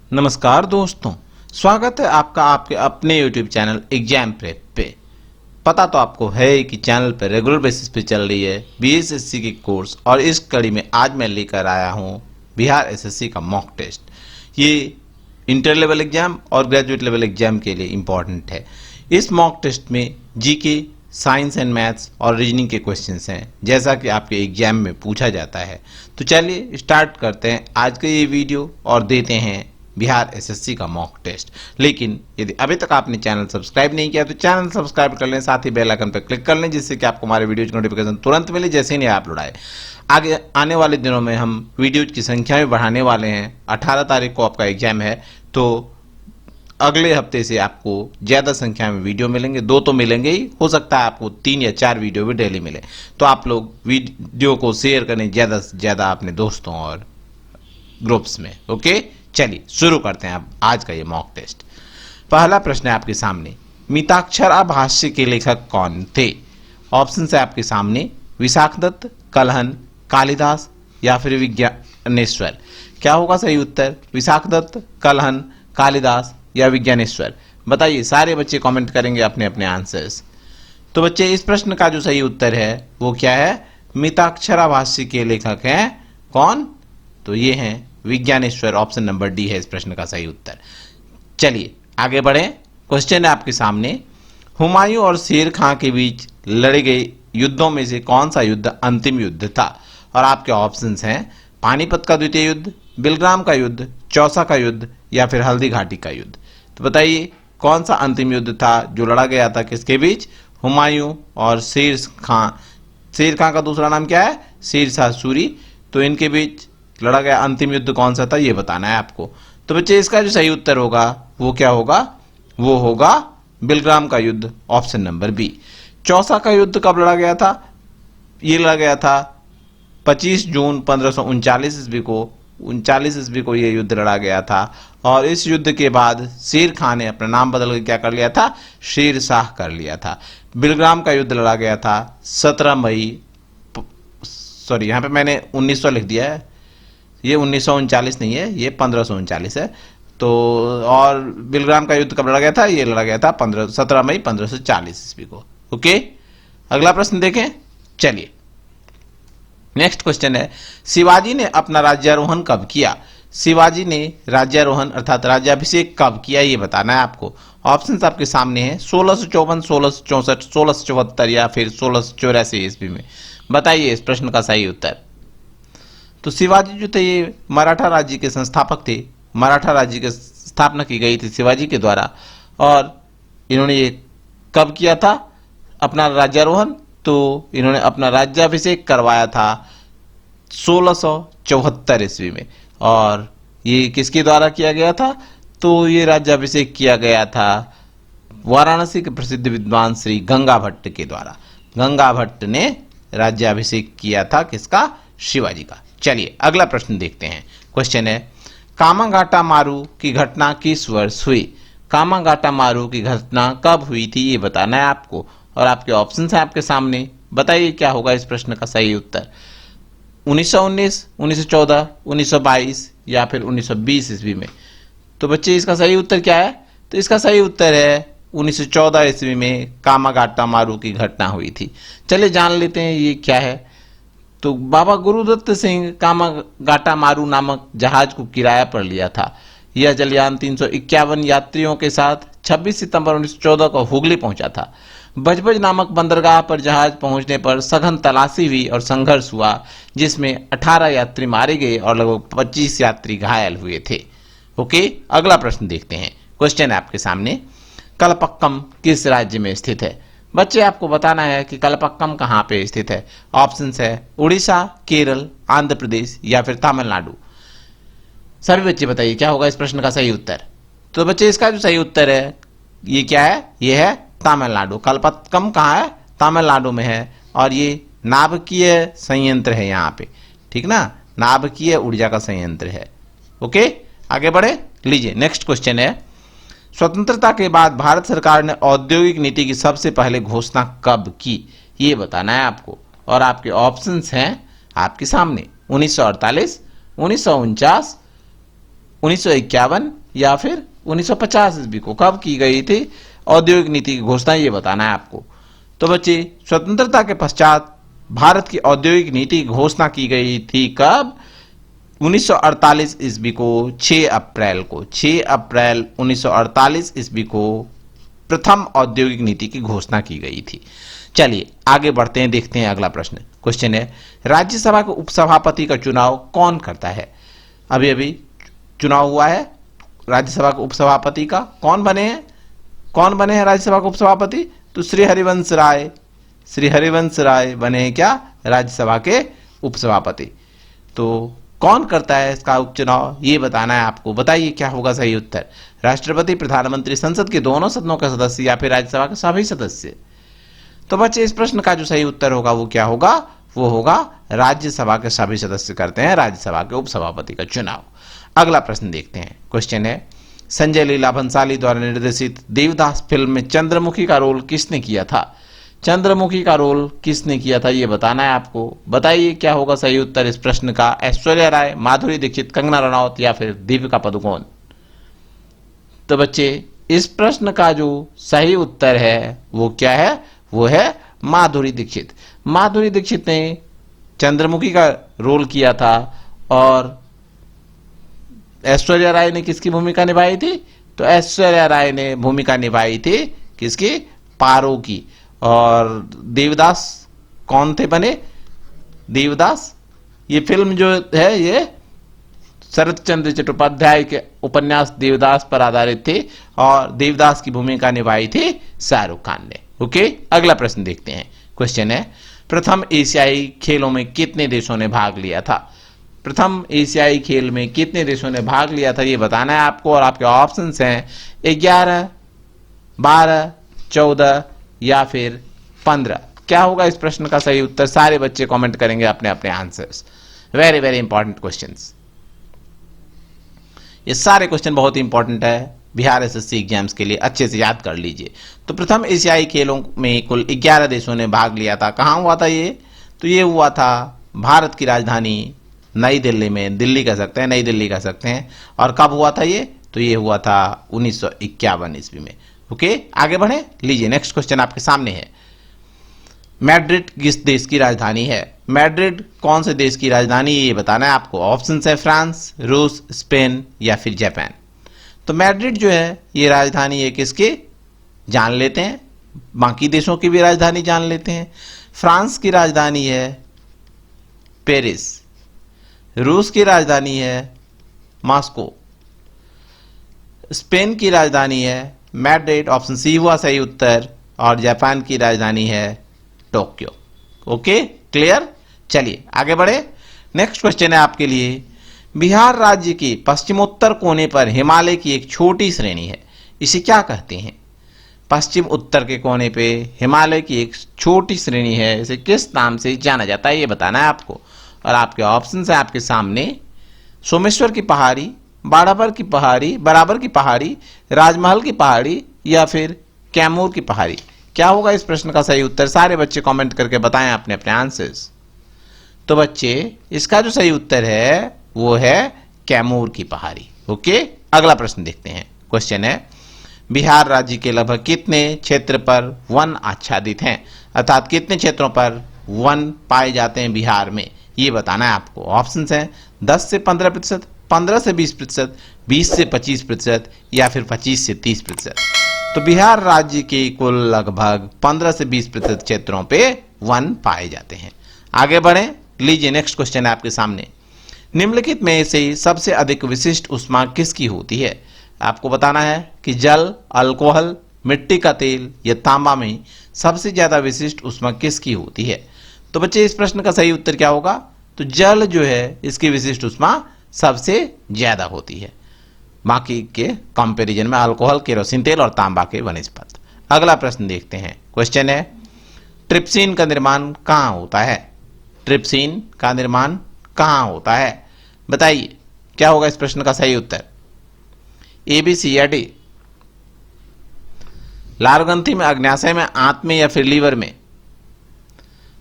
नमस्कार दोस्तों, स्वागत है आपका आपके अपने YouTube चैनल एग्जाम प्रेप पे। पता तो आपको है कि चैनल पर रेगुलर बेसिस पे चल रही है BSSC की कोर्स, और इस कड़ी में आज मैं लेकर आया हूँ बिहार SSC का मॉक टेस्ट। ये इंटर लेवल एग्जाम और ग्रेजुएट लेवल एग्जाम के लिए इम्पॉर्टेंट है। इस मॉक टेस्ट में GK, साइंस एंड मैथ्स और रीजनिंग के क्वेश्चंस हैं, जैसा कि आपके एग्जाम में पूछा जाता है। तो चलिए स्टार्ट करते हैं आज का ये वीडियो और देते हैं बिहार SSC का मॉक टेस्ट। लेकिन यदि अभी तक आपने चैनल सब्सक्राइब नहीं किया तो चैनल सब्सक्राइब कर लें, साथ ही बेल आइकन पर क्लिक कर लें, जिससे कि आपको हमारे वीडियोज की नोटिफिकेशन तुरंत मिले जैसे ही नया अपलोड आए। आगे आने वाले दिनों में हम वीडियोज की संख्या भी बढ़ाने वाले हैं। 18 तारीख को आपका एग्जाम है, तो अगले हफ्ते से आपको ज़्यादा संख्या में वीडियो मिलेंगे। 2 तो मिलेंगे ही, हो सकता है आपको 3 या 4 वीडियो भी डेली मिले। तो आप लोग वीडियो को शेयर करें ज़्यादा से ज़्यादा अपने दोस्तों और ग्रुप्स में। ओके, चलिए शुरू करते हैं अब आज का ये मॉक टेस्ट। पहला प्रश्न है आपके सामने, मिताक्षरा भाष्य के लेखक कौन थे? ऑप्शन है आपके सामने, विशाखदत्त, कलहन, कालिदास या फिर विज्ञानेश्वर। क्या होगा सही उत्तर? विशाखदत्त, कलहन, कालिदास या विज्ञानेश्वर? बताइए, सारे बच्चे कमेंट करेंगे अपने अपने आंसर्स। तो बच्चे, इस प्रश्न का जो सही उत्तर है वो क्या है? मिताक्षरा भाष्य के लेखक हैं कौन? तो ये हैं विज्ञानेश्वर। ऑप्शन नंबर डी है इस प्रश्न का सही उत्तर। चलिए आगे बढ़ें। क्वेश्चन है आपके सामने, हुमायूं और शेर खां के बीच लड़े गए युद्धों में से कौन सा युद्ध अंतिम युद्ध था? और आपके ऑप्शंस हैं, पानीपत का द्वितीय युद्ध, बिलग्राम का युद्ध, चौसा का युद्ध या फिर हल्दी घाटी का युद्ध। तो बताइए, कौन सा अंतिम युद्ध था जो लड़ा गया था किसके बीच? हुमायूं और शेर खां। शेर खां का दूसरा नाम क्या है? शेर शाह सूरी। तो इनके बीच लड़ा गया अंतिम युद्ध कौन सा था, ये बताना है आपको। तो बच्चे, इसका जो सही उत्तर होगा वो क्या होगा? वो होगा बिलग्राम का युद्ध। Option number B. चौसा का युद्ध कब लड़ा गया था? ये लड़ा गया था 25 जून 1539 ईस्वी को। 39 ईस्वी को ये युद्ध लड़ा गया था, और इस युद्ध के बाद शेर खान ने अपना नाम बदल के क्या कर लिया था? शेर शाह कर लिया था। बिलग्राम का युद्ध लड़ा गया था 17 मई, सॉरी यहाँ पे मैंने 1900 लिख दिया है, ये 1939 नहीं है, ये 1539 है। तो और बिलग्राम का युद्ध कब लड़ा गया था? ये लड़ा गया था 17 मई 1540 ईस्वी को। ओके, अगला प्रश्न देखें। चलिए नेक्स्ट क्वेश्चन है, शिवाजी ने अपना राज्यारोहण कब किया? शिवाजी ने राज्यारोहण अर्थात राज्याभिषेक कब किया, ये बताना है आपको। ऑप्शंस आपके सामने हैं, 1654, 1664, 1674 या फिर 1684 ईस्वी में। बताइए इस प्रश्न का सही उत्तर। तो शिवाजी जो थे ये मराठा राज्य के संस्थापक थे। मराठा राज्य की स्थापना की गई थी शिवाजी के द्वारा, और इन्होंने ये कब किया था अपना राज्यारोहण? तो इन्होंने अपना राज्याभिषेक करवाया था 1674 ईस्वी में। और ये किसके द्वारा किया गया था? तो ये राज्याभिषेक किया गया था वाराणसी के प्रसिद्ध विद्वान श्री गंगा भट्ट के द्वारा। गंगा भट्ट ने राज्याभिषेक किया था किसका? शिवाजी का। चलिए अगला प्रश्न देखते हैं। क्वेश्चन है, कामागाटा मारू की घटना किस वर्ष हुई? कामागाटा मारू की घटना कब हुई थी, ये बताना है आपको। और आपके ऑप्शंस हैं आपके सामने। बताइए क्या होगा इस प्रश्न का सही उत्तर? 1919, 1914, 1922 या फिर 1920 ईस्वी में। तो बच्चे, इसका सही उत्तर क्या है? तो इसका सही उत्तर है 1914 ईस्वी में कामागाटा मारू की घटना हुई थी। चलिए जान लेते हैं ये क्या है। तो बाबा गुरुदत्त सिंह कामागाटा मारू नामक जहाज को किराया पर लिया था। यह जलयान 351 यात्रियों के साथ 26 सितंबर 1914 को हुगली पहुंचा था। बजबज नामक बंदरगाह पर जहाज पहुंचने पर सघन तलाशी हुई और संघर्ष हुआ, जिसमें 18 यात्री मारे गए और लगभग 25 यात्री घायल हुए थे। ओके, अगला प्रश्न देखते हैं। क्वेश्चन है आपके सामने, कलपक्कम किस राज्य में स्थित है? बच्चे, आपको बताना है कि कलपक्कम कहाँ पे स्थित है। ऑप्शंस है, उड़ीसा, केरल, आंध्र प्रदेश या फिर तमिलनाडु। सभी बच्चे बताइए क्या होगा इस प्रश्न का सही उत्तर। तो बच्चे, इसका जो सही उत्तर है ये क्या है? ये है तमिलनाडु। कलपक्कम कहाँ है? तमिलनाडु में है, और ये नाभिकीय संयंत्र है यहाँ पे, ठीक ना? नाभिकीय ऊर्जा का संयंत्र है। ओके, आगे बढ़े। लीजिए नेक्स्ट क्वेश्चन है, स्वतंत्रता के बाद भारत सरकार ने औद्योगिक नीति की सबसे पहले घोषणा कब की, ये बताना है आपको। और आपके ऑप्शंस हैं आपके सामने, 1948, 1949, 1951 या फिर 1950 ईस्वी को कब की गई थी औद्योगिक नीति की घोषणा, ये बताना है आपको। तो बच्चे स्वतंत्रता के पश्चात भारत की औद्योगिक नीति की घोषणा की गई थी कब? 1948 ईस्वी को 6 अप्रैल को। 6 अप्रैल 1948 ईस्वी को प्रथम औद्योगिक नीति की घोषणा की गई थी। चलिए आगे बढ़ते हैं, देखते हैं अगला प्रश्न। क्वेश्चन है, राज्यसभा के उपसभापति का चुनाव कौन करता है? अभी अभी चुनाव हुआ है राज्यसभा के उपसभापति का। कौन बने हैं राज्यसभा के उपसभापति? तो श्री हरिवंश राय बने हैं क्या राज्यसभा के उपसभापति। तो कौन करता है इसका उपचुनाव, ये बताना है आपको। बताइए क्या होगा सही उत्तर? राष्ट्रपति, प्रधानमंत्री, संसद के दोनों सदनों के सदस्य या फिर राज्यसभा के सभी सदस्य? तो बच्चे इस प्रश्न का जो सही उत्तर होगा वो क्या होगा? वो होगा राज्यसभा के सभी सदस्य करते हैं राज्यसभा के उपसभापति का चुनाव। अगला प्रश्न देखते हैं। क्वेश्चन है, संजय लीला भंसाली द्वारा निर्देशित देवदास फिल्म में चंद्रमुखी का रोल किसने किया था? चंद्रमुखी का रोल किसने किया था ये बताना है आपको। बताइए क्या होगा सही उत्तर इस प्रश्न का? ऐश्वर्या राय, माधुरी दीक्षित, कंगना रनौत या फिर दीपिका पादुकोण? तो बच्चे इस प्रश्न का जो सही उत्तर है वो क्या है? वो है माधुरी दीक्षित। माधुरी दीक्षित ने चंद्रमुखी का रोल किया था और ऐश्वर्या राय ने किसकी भूमिका निभाई थी? तो ऐश्वर्या राय ने भूमिका निभाई थी किसकी? पारो की। और देवदास कौन थे बने? देवदास ये फिल्म जो है ये शरत चंद्र चट्टोपाध्याय के उपन्यास देवदास पर आधारित थी और देवदास की भूमिका निभाई थी शाहरुख खान ने। ओके, अगला प्रश्न देखते हैं। क्वेश्चन है, प्रथम एशियाई खेलों में कितने देशों ने भाग लिया था? प्रथम एशियाई खेल में कितने देशों ने भाग लिया था ये बताना है आपको। और आपके ऑप्शंस हैं 11, 12, 14 या फिर 15। क्या होगा इस प्रश्न का सही उत्तर? सारे बच्चे कमेंट करेंगे अपने अपने answers. Very very important questions. ये सारे क्वेश्चन बहुत ही इंपॉर्टेंट है बिहार एसएससी एग्जाम्स के लिए, अच्छे से याद कर लीजिए। तो प्रथम एशियाई खेलों में कुल 11 देशों ने भाग लिया था। कहां हुआ था ये? तो ये हुआ था भारत की राजधानी नई दिल्ली में, दिल्ली कह सकते हैं, नई दिल्ली कह सकते हैं। और कब हुआ था ये? तो ये हुआ था 1951 ईस्वी में। ओके, आगे बढ़े। लीजिए नेक्स्ट क्वेश्चन आपके सामने है, मैड्रिड किस देश की राजधानी है? मैड्रिड कौन से देश की राजधानी है ये बताना है आपको। ऑप्शन है फ्रांस, रूस, स्पेन या फिर जापान। तो मैड्रिड जो है ये राजधानी है किसकी? जान लेते हैं, बाकी देशों की भी राजधानी जान लेते हैं। फ्रांस की राजधानी है पेरिस, रूस की राजधानी है मॉस्को, स्पेन की राजधानी है मैड्रिड, ऑप्शन सी हुआ सही उत्तर, और जापान की राजधानी है टोक्यो। Okay, clear. चलिए आगे बढ़े। नेक्स्ट क्वेश्चन है आपके लिए, बिहार राज्य के पश्चिमोत्तर कोने पर हिमालय की एक छोटी श्रेणी है, इसे क्या कहते हैं? पश्चिम उत्तर के कोने पे हिमालय की एक छोटी श्रेणी है, इसे किस नाम से जाना जाता है ये बताना है आपको। और आपके ऑप्शन है आपके सामने, सोमेश्वर की पहाड़ी, बराबर की पहाड़ी, राजमहल की पहाड़ी या फिर कैमूर की पहाड़ी। क्या होगा इस प्रश्न का सही उत्तर? सारे बच्चे कमेंट करके बताएं अपने अपने आंसर्स। तो बच्चे इसका जो सही उत्तर है वो है कैमूर की पहाड़ी। ओके, अगला प्रश्न देखते हैं। क्वेश्चन है, बिहार राज्य के लगभग कितने क्षेत्र पर वन आच्छादित हैं? अर्थात कितने क्षेत्रों पर वन पाए जाते हैं बिहार में, ये बताना है आपको। ऑप्शंस हैं 10 से 15%, 15 से 20%, 20 से 25% या फिर 25 से 30%। तो बिहार राज्य के कुल लगभग 15 से 20% क्षेत्रों पे वन पाए जाते हैं। आगे बढ़ें। लीजिए नेक्स्ट क्वेश्चन है आपके सामने, निम्नलिखित में से सबसे अधिक विशिष्ट ऊष्मा किसकी होती है? आपको बताना है कि जल, अल्कोहल, मिट्टी का तेल या तांबा में सबसे ज्यादा विशिष्ट ऊष्मा किसकी होती है? तो बच्चे इस प्रश्न का सही उत्तर क्या होगा? तो जल जो है इसकी विशिष्ट ऊष्मा सबसे ज्यादा होती है, बाकी के कंपैरिजन में अल्कोहल, केरोसिन तेल और तांबा के वनस्पत। अगला प्रश्न देखते हैं। क्वेश्चन है, ट्रिप्सिन का निर्माण कहां होता है? ट्रिप्सिन का निर्माण कहां होता है? बताइए क्या होगा इस प्रश्न का सही उत्तर? ए, बी, सी या डी? लाल ग्रंथि में, अग्न्याशय में, आंत में या फिर लीवर में?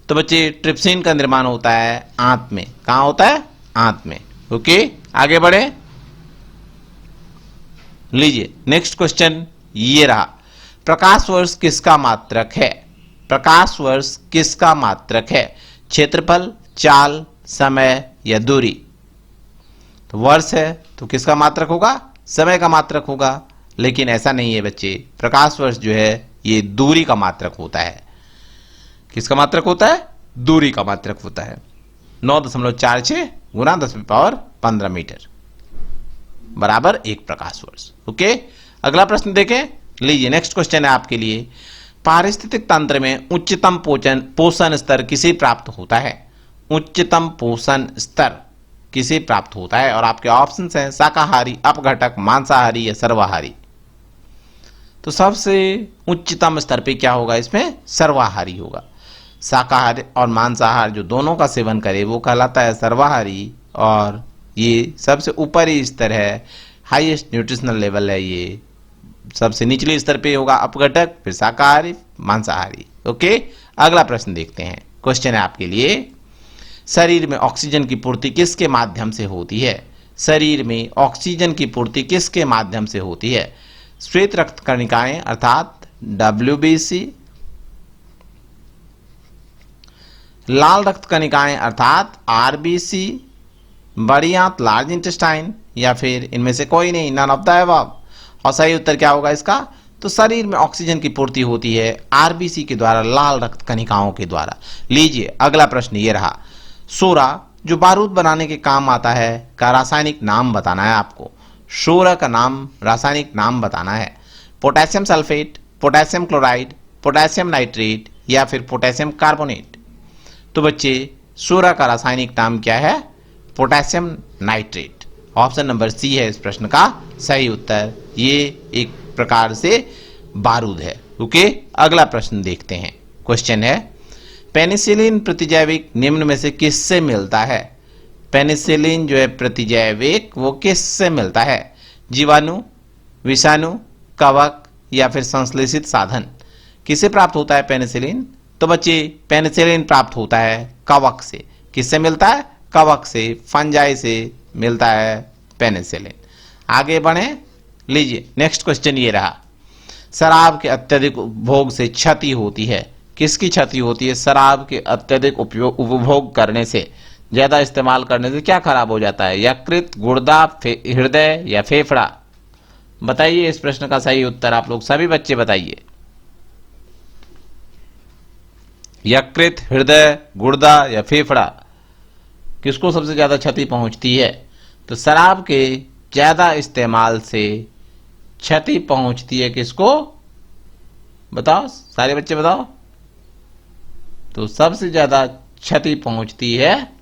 तो बच्चे ट्रिप्सिन का निर्माण होता है आंत में। कहां होता है? आंत में। ओके, आगे बढ़े। लीजिए नेक्स्ट क्वेश्चन ये रहा, प्रकाश वर्ष किसका मात्रक है? प्रकाश वर्ष किसका मात्रक है? क्षेत्रफल, चाल, समय या दूरी? तो वर्ष है तो किसका मात्रक होगा? समय का मात्रक होगा। लेकिन ऐसा नहीं है बच्चे, प्रकाश वर्ष जो है ये दूरी का मात्रक होता है। किसका मात्रक होता है? दूरी का मात्रक होता है। 9.46 गुना 10⁻15 मीटर बराबर 1 प्रकाश वर्ष। ओके, अगला प्रश्न देखें। लीजिए नेक्स्ट क्वेश्चन है आपके लिए, पारिस्थितिक तंत्र में उच्चतम पोषण स्तर किसे प्राप्त होता है? उच्चतम पोषण स्तर किसे प्राप्त होता है? और आपके ऑप्शंस हैं शाकाहारी, अपघटक, मांसाहारी या सर्वाहारी। तो सबसे उच्चतम स्तर पे क्या होगा? इसमें सर्वाहारी होगा। शाकाहारी और मांसाहार जो दोनों का सेवन करे वो कहलाता है सर्वाहारी, और ये सबसे ऊपरी स्तर है, हाईएस्ट न्यूट्रिशनल लेवल है, ये सबसे निचले स्तर पे होगा अपघटक, फिर शाकाहारी, मांसाहारी। ओके, अगला प्रश्न देखते हैं। क्वेश्चन है आपके लिए, शरीर में ऑक्सीजन की पूर्ति किसके माध्यम से होती है? शरीर में ऑक्सीजन की पूर्ति किसके माध्यम से होती है? श्वेत रक्त कणिकाएं अर्थात WBC, लाल रक्त कणिकाएं अर्थात RBC, बड़ी आंत लार्ज इंटेस्टाइन, या फिर इनमें से कोई नहीं, नन ऑफ द अबव। और सही उत्तर क्या होगा इसका? तो शरीर में ऑक्सीजन की पूर्ति होती है RBC के द्वारा, लाल रक्त कणिकाओं के द्वारा। लीजिए अगला प्रश्न ये रहा, सोरा जो बारूद बनाने के काम आता है का रासायनिक नाम बताना है आपको। सोरा का नाम, रासायनिक नाम बताना है। Potassium sulphate, potassium chloride, potassium nitrate या फिर पोटेशियम कार्बोनेट? तो बच्चे सोरा का रासायनिक नाम क्या है? Potassium nitrate. Option number C है इस प्रश्न का सही उत्तर। ये एक प्रकार से बारूद है। ओके, अगला प्रश्न देखते हैं। क्वेश्चन है, पेनिसिलिन प्रतिजैविक निम्न में से किससे मिलता है? पेनिसिलिन जो है प्रतिजैविक वो किससे मिलता है? जीवाणु, विषाणु, कवक या फिर संश्लेषित साधन? किससे प्राप्त होता है पेनिसिलिन? तो बच्चे पेनिसिलिन प्राप्त होता है कवक से। किससे मिलता है? कवक से, फंजाई से मिलता है पेनिसिलिन। आगे बढ़े। लीजिए नेक्स्ट क्वेश्चन ये रहा, शराब के अत्यधिक उपभोग से क्षति होती है। किसकी क्षति होती है? शराब के अत्यधिक उपभोग करने से, ज्यादा इस्तेमाल करने से क्या खराब हो जाता है? यकृत, गुर्दा, हृदय या फेफड़ा? बताइए इस प्रश्न का सही उत्तर। आप लोग सभी बच्चे बताइए। यकृत, हृदय, गुर्दा या फेफड़ा, किसको सबसे ज्यादा क्षति पहुंचती है? तो शराब के ज्यादा इस्तेमाल से क्षति पहुंचती है किसको? बताओ सारे बच्चे बताओ। तो सबसे ज्यादा क्षति पहुंचती है,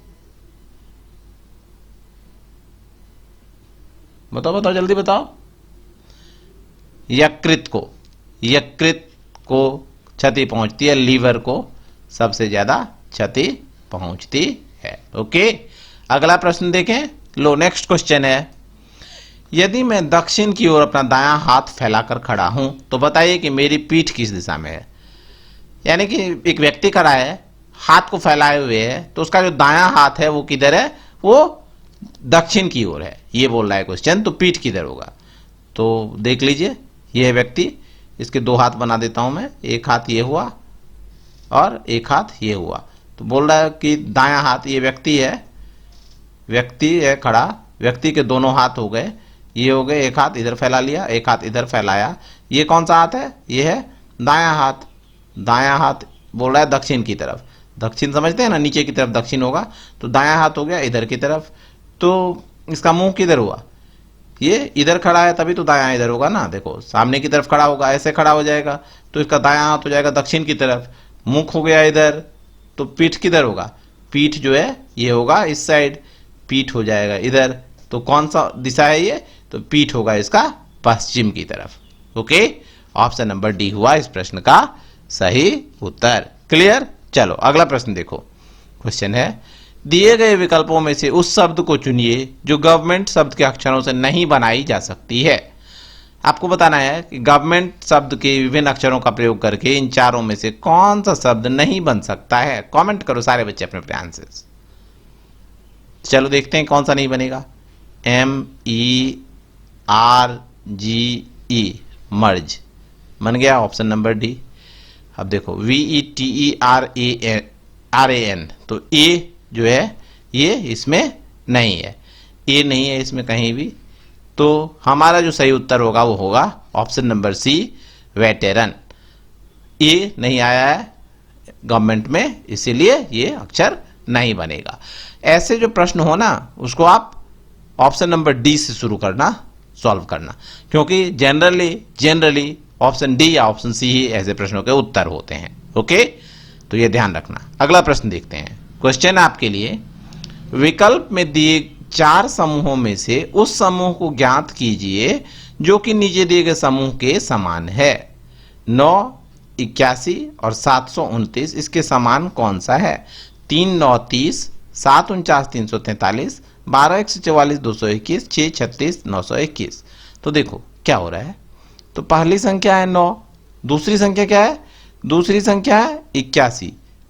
बताओ बताओ जल्दी बताओ। यकृत को, यकृत को क्षति पहुंचती है, लीवर को सबसे ज्यादा क्षति पहुंचती है। ओके, अगला प्रश्न देखें। लो नेक्स्ट क्वेश्चन है, यदि मैं दक्षिण की ओर अपना दायां हाथ फैलाकर खड़ा हूं तो बताइए कि मेरी पीठ किस दिशा में है? यानी कि एक व्यक्ति खड़ा है, हाथ को फैलाए हुए है, तो उसका जो दायां हाथ है वो किधर है? वो दक्षिण की ओर है, ये बोल रहा है क्वेश्चन। तो पीठ किधर होगा? तो देख लीजिए, ये है व्यक्ति, इसके दो हाथ बना देता हूं मैं, एक हाथ ये हुआ और एक हाथ ये हुआ। तो बोल रहा है कि दायां हाथ, ये व्यक्ति है, व्यक्ति है खड़ा, व्यक्ति के दोनों हाथ हो गए, ये हो गए, एक हाथ इधर फैला लिया, एक हाथ इधर फैलाया। ये कौन सा हाथ है? ये है दायां हाथ। दायां हाथ बोल रहा है दक्षिण की तरफ। दक्षिण समझते हैं ना, नीचे की तरफ दक्षिण होगा, तो दायां हाथ हो गया इधर की तरफ। तो इसका मुंह किधर हुआ? ये इधर खड़ा है तभी तो दायां इधर होगा ना। देखो सामने की तरफ खड़ा होगा, ऐसे खड़ा हो जाएगा, तो इसका दायां हाथ हो जाएगा दक्षिण की तरफ। मुख हो गया इधर, तो पीठ किधर होगा? पीठ जो है ये होगा इस साइड, पीठ हो जाएगा इधर। तो कौन सा दिशा है ये? तो पीठ होगा इसका पश्चिम की तरफ। ओके, ऑप्शन नंबर डी हुआ इस प्रश्न का सही उत्तर। क्लियर? चलो अगला प्रश्न देखो। क्वेश्चन है, दिए गए विकल्पों में से उस शब्द को चुनिए जो गवर्नमेंट शब्द के अक्षरों से नहीं बनाई जा सकती है। आपको बताना है कि गवर्नमेंट शब्द के विभिन्न अक्षरों का प्रयोग करके इन चारों में से कौन सा शब्द नहीं बन सकता है। कमेंट करो सारे बच्चे अपने अपने आंसर्स। चलो देखते हैं कौन सा नहीं बनेगा। MERT VETERGE मर्ज बन गया ऑप्शन नंबर डी। अब देखो VETERAN तो ए जो है ये इसमें नहीं है, ए नहीं है इसमें कहीं भी, तो हमारा जो सही उत्तर होगा वो होगा ऑप्शन नंबर सी वेटेरन। ए नहीं आया है गवर्नमेंट में, इसीलिए ये अक्षर नहीं बनेगा। ऐसे जो प्रश्न हो ना उसको आप ऑप्शन नंबर डी से शुरू करना, सॉल्व करना, क्योंकि जनरली ऑप्शन डी या ऑप्शन सी ही ऐसे प्रश्नों के उत्तर होते हैं। ओके, तो ये ध्यान रखना। अगला प्रश्न देखते हैं। क्वेश्चन आपके लिए, विकल्प में दिए 4 समूहों में से उस समूह को ज्ञात कीजिए जो कि नीचे दिए गए समूह के समान है। 9, 81 और 729 इसके समान कौन सा है? 3, 9, 30, 7, 49, 343, 12, 144, 221, 6, 36, 921। तो देखो क्या हो रहा है, तो पहली संख्या है 9, दूसरी संख्या क्या है? दूसरी संख्या है 81।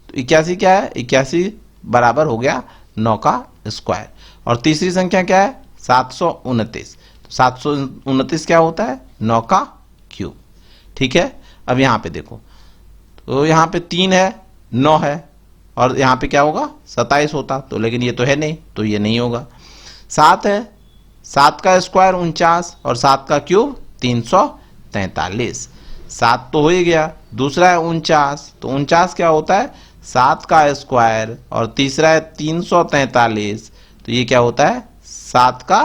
तो 81 क्या है? 81 बराबर हो गया 9 का स्क्वायर। और तीसरी संख्या क्या है? 729। तो 729 क्या होता है? 9 का क्यूब। ठीक है, अब यहां पे देखो, तो यहां पे 3 है, 9 है, और यहां पे क्या होगा? 27 होता, तो लेकिन ये तो है नहीं, तो ये नहीं होगा। 7 है, 7 का स्क्वायर 49 और 7 का क्यूब 343। 7 तो हो ही गया, दूसरा है 49, तो 49 क्या होता है? 7 का स्क्वायर, और तीसरा है 343, तो ये क्या होता है? 7 का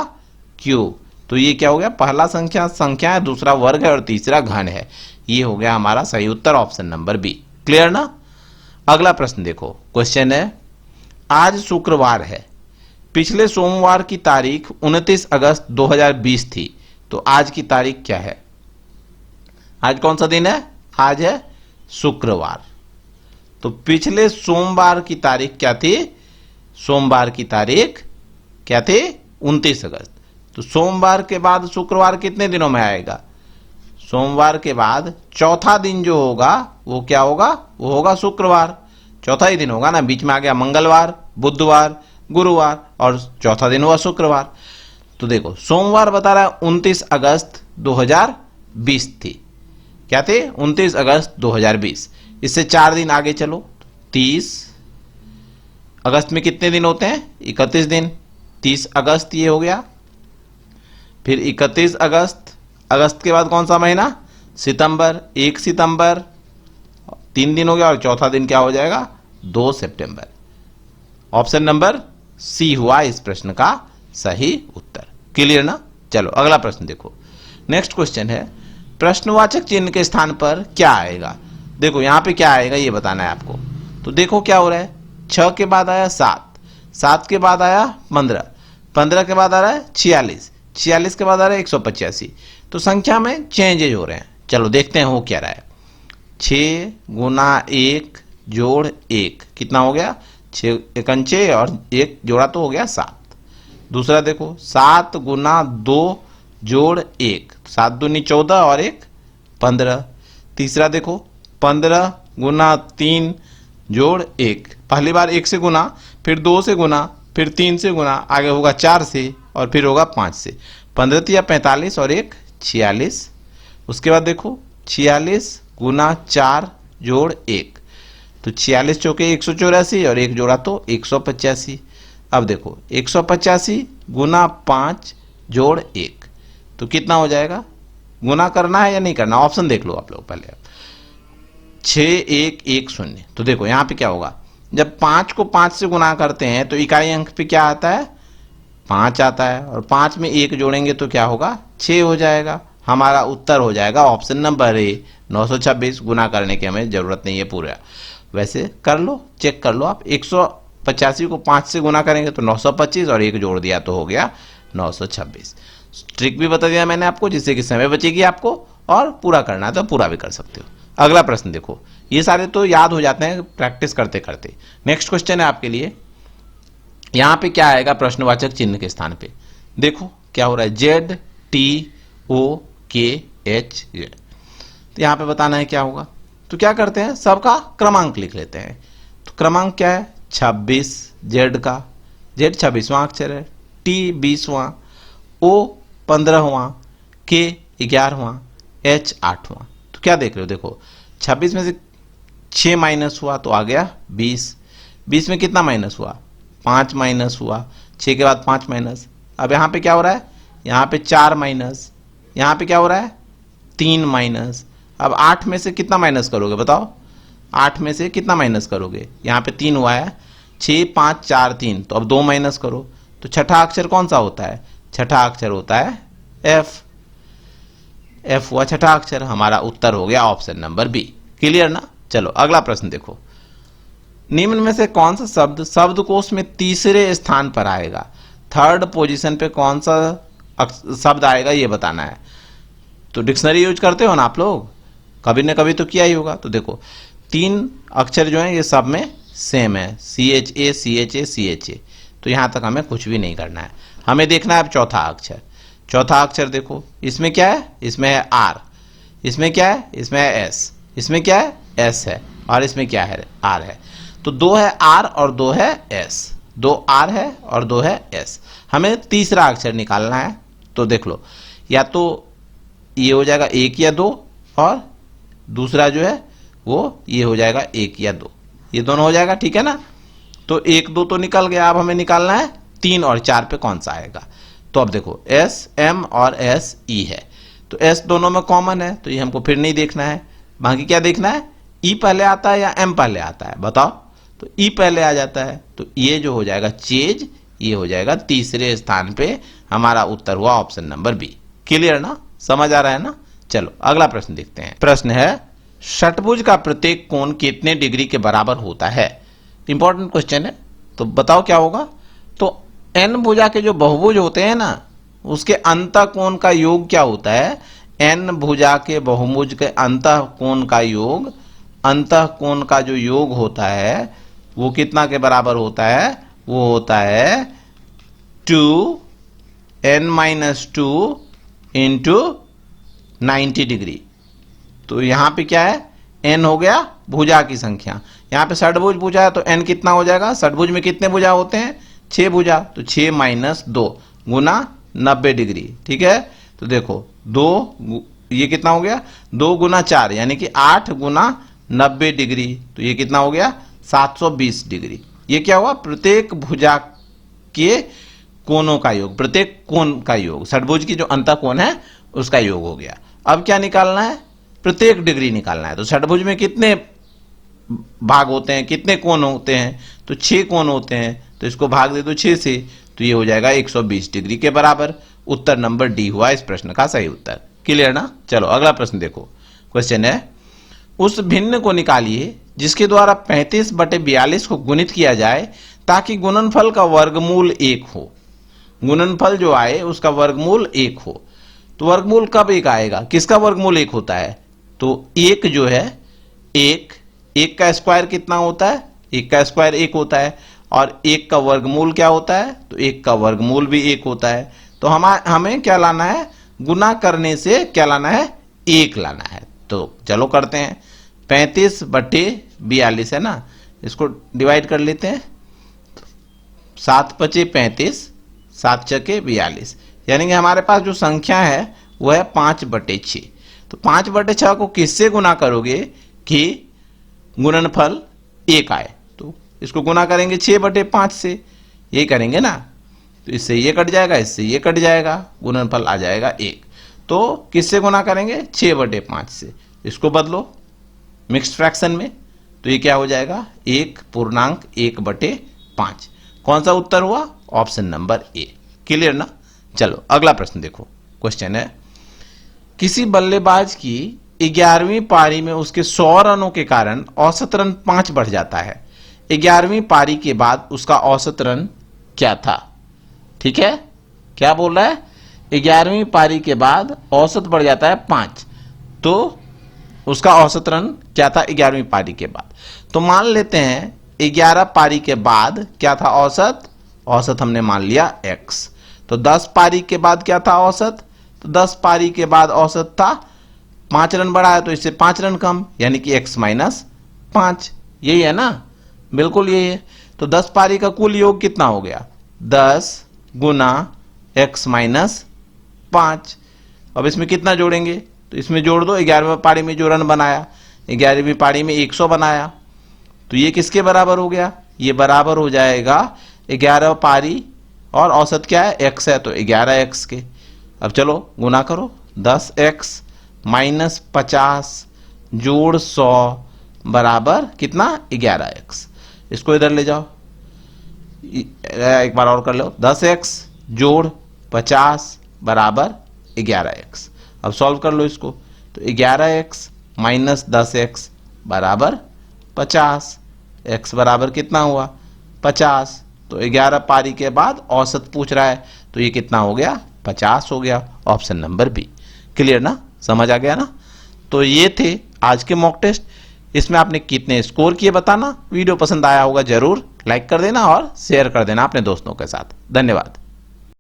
क्यूब। तो ये क्या हो गया? पहला संख्या है, दूसरा वर्ग है और तीसरा घन है। ये हो गया हमारा सही उत्तर ऑप्शन नंबर बी। क्लियर ना? अगला प्रश्न देखो। क्वेश्चन है, आज शुक्रवार है, पिछले सोमवार की तारीख 29 अगस्त 2020 थी, तो आज की तारीख क्या है? आज कौन सा दिन है? आज है शुक्रवार। तो पिछले सोमवार की तारीख क्या थी? सोमवार की तारीख क्या थी? 29 अगस्त। तो सोमवार के बाद शुक्रवार कितने दिनों में आएगा? सोमवार के बाद चौथा दिन जो होगा वो क्या होगा? वो होगा शुक्रवार। चौथा ही दिन होगा ना, बीच में आ गया मंगलवार, बुधवार, गुरुवार, और चौथा दिन हुआ शुक्रवार। तो देखो सोमवार बता रहा है 29 अगस्त 2020 थी। क्या थे? 29 अगस्त 2020। इससे 4 दिन आगे चलो, 30 अगस्त में कितने दिन होते हैं? 31 दिन। 30 अगस्त ये हो गया, फिर 31 अगस्त, अगस्त के बाद कौन सा महीना? सितंबर, 1 सितंबर, 3 दिन हो गया, और चौथा दिन क्या हो जाएगा? 2 सितंबर। ऑप्शन नंबर सी हुआ इस प्रश्न का सही उत्तर। क्लियर ना? चलो अगला प्रश्न देखो। नेक्स्ट क्वेश्चन है, प्रश्नवाचक चिन्ह के स्थान पर क्या आएगा? देखो यहां पे क्या आएगा ये बताना है आपको। तो देखो क्या हो रहा है, 6 के बाद आया 7, 7 के बाद आया 15, 15 के बाद आ रहा है 46, 46 के बाद आ रहा है 185। तो संख्या में चेंजेज हो रहे हैं। चलो देखते हैं हो क्या रहा है। 6 गुना 1 जोड़ 1 कितना हो गया? 6 एकन 6 और 1 जोड़ा तो हो गया 7। दूसरा देखो 7 गुना 2 जोड़ 1, 7 दूनी 14 और 1 15। तीसरा देखो 15 गुना 3 जोड़ 1, पहली बार 1 से गुना, फिर 2 से गुना, फिर 3 से गुना, आगे होगा 4 से और फिर होगा 5 से। 15 तिया 45 और 1 46। उसके बाद देखो 46 गुना 4 जोड़ 1, तो 46 चौके 184 और 1 जोड़ा तो 185। अब देखो 185 गुना 5 जोड़ 1, तो कितना हो जाएगा? गुना करना है या नहीं करना? ऑप्शन देख लो आप लोग पहले। 6110। तो देखो यहां पे क्या होगा, जब 5 को 5 से गुना करते हैं तो इकाई अंक पे क्या आता है? 5 आता है, और 5 में 1 जोड़ेंगे तो क्या होगा? 6 हो जाएगा। हमारा उत्तर हो जाएगा ऑप्शन नंबर ए 926। गुना करने की हमें जरूरत नहीं है पूरा, वैसे कर लो, चेक कर लो आप। 185 को 5 से गुना करेंगे तो 925 और 1 जोड़ दिया तो हो गया 926। ट्रिक भी बता दिया मैंने आपको, जिससे कि समय बचेगी आपको, और पूरा करना है तो पूरा भी कर सकते हो। अगला प्रश्न देखो, ये सारे तो याद हो जाते हैं प्रैक्टिस करते करते। नेक्स्ट क्वेश्चन है आपके लिए, यहां पे क्या आएगा प्रश्नवाचक चिन्ह के स्थान पे? देखो क्या हो रहा है, ZTOKH। तो यहां पे बताना है क्या होगा। तो क्या करते हैं, सबका क्रमांक लिख लेते हैं। तो क्रमांक क्या है? 26। जेड का, जेड 26वां अक्षर है, T 20वां, O 15वां, के 11वां, H 8वां। तो क्या देख रहे हो, देखो 26 में से 6 माइनस हुआ तो आ गया 20। 20 में कितना माइनस हुआ, 5 माइनस हुआ, 6 के बाद 5 माइनस। अब यहाँ पे क्या हो रहा है, यहाँ पे 4 माइनस, यहाँ पे क्या हो रहा है 3 माइनस। अब 8 में से कितना माइनस करोगे बताओ, 8 में से कितना माइनस करोगे, यहाँ पे 3 हुआ है, 6 5 4 3, तो अब 2 माइनस करो। तो छठा अक्षर कौन सा होता है, छठा अक्षर होता है एफ। एफ हुआ छठा अक्षर, हमारा उत्तर हो गया ऑप्शन नंबर बी। क्लियर ना। चलो अगला प्रश्न देखो, निम्न में से कौन सा शब्द शब्दकोश में तीसरे स्थान पर आएगा, थर्ड पोजीशन पे कौन सा शब्द आएगा ये बताना है। तो डिक्शनरी यूज करते हो ना आप लोग, कभी ना कभी तो किया ही होगा। तो देखो 3 अक्षर जो है ये सब में सेम है, CHA CHA CHA। तो यहां तक हमें कुछ भी नहीं करना है, हमें देखना है अब चौथा अक्षर। चौथा अक्षर देखो, इसमें क्या है, इसमें है R, इसमें क्या है, इसमें है S, इसमें क्या है S है, और इसमें क्या है R है। तो 2 है R और 2 है S, 2 R है और 2 है S। हमें तीसरा अक्षर निकालना है। तो देख लो, या तो ये हो जाएगा 1 या 2, और दूसरा जो है वो ये हो जाएगा 1 या 2, ये दोनों हो जाएगा, ठीक है ना। तो 1 2 तो निकल गया, अब हमें निकालना है 3 और 4 पे कौन सा आएगा। तो अब देखो S M और S E है, तो S दोनों में कॉमन है, तो ये हमको फिर नहीं देखना है। बाकी क्या देखना है, E पहले आता है या M पहले आता है बताओ। तो E पहले आ जाता है, तो ये जो हो जाएगा चेज, ये हो जाएगा तीसरे स्थान पे। हमारा उत्तर हुआ ऑप्शन नंबर बी। क्लियर ना, समझ आ रहा है ना। चलो अगला प्रश्न देखते हैं। प्रश्न है, षट्भुज का प्रत्येक कोण कितने डिग्री के बराबर होता है। इंपॉर्टेंट क्वेश्चन है, तो बताओ क्या होगा। तो n भुजा के जो बहुभुज होते हैं ना, उसके अंतः कोण का योग क्या होता है, n भुजा के बहुभुज के अंतः कोण का योग, अंतः कोण का जो योग होता है वो कितना के बराबर होता है, वो होता है 2n-2 इंटू 90 डिग्री। तो यहां पे क्या है, n हो गया भुजा की संख्या, यहां पे षट्भुज भुजा है तो n कितना हो जाएगा, षट्भुज में कितने भुजा होते हैं, 6 भुजा, तो 6 - 2 गुना 90 डिग्री, ठीक है। तो देखो 2 ये कितना हो गया, 2 गुना 4 यानी कि 8 गुना 90 डिग्री, तो ये कितना हो गया 720 डिग्री। ये क्या हुआ, प्रत्येक भुजा के कोणों का योग, प्रत्येक कोण का योग, षट्भुज की जो अंतः कोण है उसका योग हो गया। अब क्या निकालना है, प्रत्येक डिग्री निकालना है। तो षट्भुज में कितने भाग होते हैं, कितने कोण होते हैं, तो 6 कोण होते हैं, तो इसको भाग दे दो 6 से, तो ये हो जाएगा 120 डिग्री के बराबर। उत्तर नंबर डी हुआ इस प्रश्न का सही उत्तर। क्लियर ना। चलो अगला प्रश्न देखो, क्वेश्चन है, उस भिन्न को निकालिए जिसके द्वारा 35/42 को गुणित किया जाए ताकि गुणनफल का वर्गमूल 1 हो। गुणनफल जो आए उसका वर्गमूल 1 हो। तो वर्गमूल कब 1 आएगा, किसका वर्गमूल 1 होता है, तो 1 जो है 1 का स्क्वायर कितना होता है, 1 का स्क्वायर 1 होता है, और 1 का वर्गमूल क्या होता है, तो 1 का वर्गमूल भी 1 होता है। तो हमें क्या लाना है, गुना करने से क्या लाना है, 1 लाना है। तो चलो करते हैं, 35/42 है ना, इसको डिवाइड कर लेते हैं, 7 × 5 = 35, 7 × 6 = 42, यानी कि हमारे पास जो संख्या है वो है 5/6। तो 5/6 को किससे गुना करोगे कि गुणनफल 1 आए, तो इसको गुना करेंगे 6/5 से, यही करेंगे ना। तो इससे ये कट जाएगा, इससे ये कट जाएगा, गुणनफल आ जाएगा 1। तो किससे गुना करेंगे, 6/5 से। इसको बदलो मिक्स्ड फ्रैक्शन में, तो ये क्या हो जाएगा 1.1/5। कौन सा उत्तर हुआ, ऑप्शन नंबर ए। क्लियर ना। चलो अगला प्रश्न देखो, क्वेश्चन है, किसी बल्लेबाज की 11वीं पारी में उसके 100 रनों के कारण औसत रन 5 बढ़ जाता है। 11वीं पारी के बाद उसका औसत रन क्या था, ठीक है, क्या बोल रहा है, 11वीं पारी के बाद औसत बढ़ जाता है 5, तो उसका औसत रन क्या था 11वीं पारी के बाद। तो मान लेते हैं 11 पारी के बाद क्या था औसत, औसत हमने मान लिया x। तो 10 पारी के बाद क्या था औसत, तो 10 पारी के बाद औसत था 5 रन बढ़ा है, तो इससे 5 रन कम, यानी कि x - 5, यही है ना, बिल्कुल यही है। तो 10 पारी का कुल योग कितना हो गया, 10 गुना x - 5, अब इसमें कितना जोड़ेंगे, तो इसमें जोड़ दो 11वीं पारी में जो रन बनाया, 11वीं पारी में 100 बनाया, तो ये किसके बराबर हो गया, ये बराबर हो जाएगा 11 पारी और औसत क्या है x है, तो 11x के। अब चलो गुना करो, 10x माइनस 50 जोड़ 100 बराबर कितना 11x। इसको इधर ले जाओ, एक बार और कर लो, 10x जोड़ 50 बराबर 11x। अब सॉल्व कर लो इसको, तो 11x माइनस 10x बराबर 50, x बराबर कितना हुआ 50, तो 11 पारी के बाद औसत पूछ रहा है, तो ये कितना हो गया 50 हो गया। Option number B. क्लियर ना, समझ आ गया ना। तो ये थे आज के मॉक टेस्ट, इसमें आपने कितने स्कोर किए बताना। वीडियो पसंद आया होगा जरूर लाइक कर देना और शेयर कर देना अपने दोस्तों के साथ। धन्यवाद।